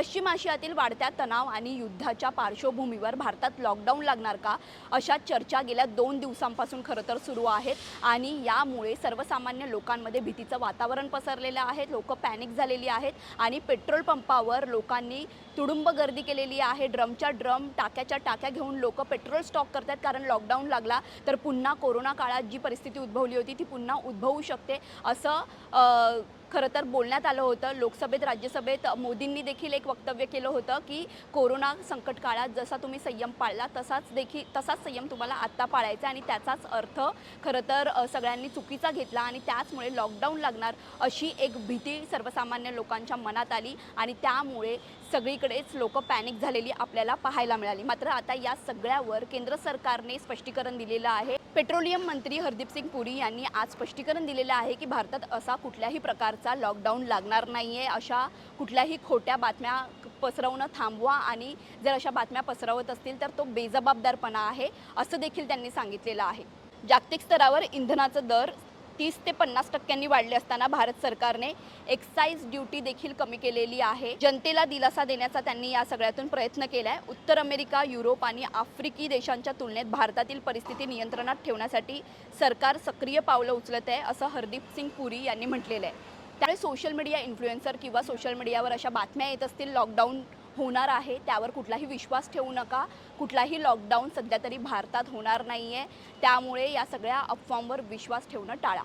पश्चिम आशियातील वाढत्या तणाव आणि युद्धाच्या पार्श्वभूमीवर भारतात लॉकडाऊन लागणार का, अशा चर्चा गेल्या 2 दिवसांपासून खरं तर सुरू आहेत आणि यामुळे सर्वसामान्य लोकांमध्ये भीतीचं वातावरण पसरलेलं आहे। लोक पॅनिक झालेली आहेत आणि पेट्रोल पंपावर लोकांनी तुडुंब गर्दी केलेली आहे। ड्रमच्या ड्रम, टाक्याच्या टाक्या घेऊन लोक पेट्रोल स्टॉक करतात, कारण लॉकडाऊन लागला तर पुन्हा कोरोना काळात जी परिस्थिती उद्भवली होती ती पुन्हा उद्भवू शकते असं खरं तर बोलण्यात आलं होतं। लोकसभेत, राज्यसभेत मोदींनी देखील एक वक्तव्य केलं होतं की कोरोना संकट काळात जसा तुम्ही संयम पाळला तसाच संयम तुम्हाला आत्ता पाळायचा आणि त्याचाच अर्थ खरं तर सगळ्यांनी चुकीचा घेतला आणि त्याचमुळे लॉकडाऊन लागणार अशी एक भीती सर्वसामान्य लोकांच्या मनात आली आणि त्यामुळे सगळीकडेच लोक पॅनिक झालेली आपल्याला पाहायला मिळाली। मात्र आता या सगळ्यावर केंद्र सरकारने स्पष्टीकरण दिलेलं आहे। पेट्रोलियम मंत्री हरदीप सिंग पुरी यांनी आज स्पष्टीकरण दिलेलं आहे की भारतात असा कुठल्याही प्रकारचा लॉकडाऊन लागणार नाहीये। अशा कुठल्याही खोट्या बातम्या पसरवणं थांबवा आणि जर अशा बातम्या पसरवत असतील तर तो बेजबाबदारपणा आहे असं देखील त्यांनी सांगितलेलं आहे। जागतिक स्तरावर इंधनाचा दर 30 ते 50% वाढले असताना भारत सरकारने एक्साइज ड्यूटी देखील कमी केलेली आहे। जनतेला दिलासा देण्याचा त्यांनी या सगळ्यातून प्रयत्न केलाय। उत्तर अमेरिका, युरोप आणि आफ्रिकी देशांच्या तुलनेत भारतातील परिस्थिती नियंत्रणात ठेवण्यासाठी सरकार सक्रिय पावलं उचलत आहे असं हरदीप सिंग पुरी यांनी म्हटलेलं आहे। त्यामुळे सोशल मीडिया इन्फ्लुएन्सर किंवा सोशल मीडियावर अशा बातम्या येत असतील लॉकडाऊन होणार आहे त्यावर कुठलाही विश्वास ठेवू नका। कुठलाही लॉकडाऊन सध्या तरी भारतात होणार नाहीये, त्यामुळे या सगळ्या अफवांवर विश्वास ठेवणं टाळा।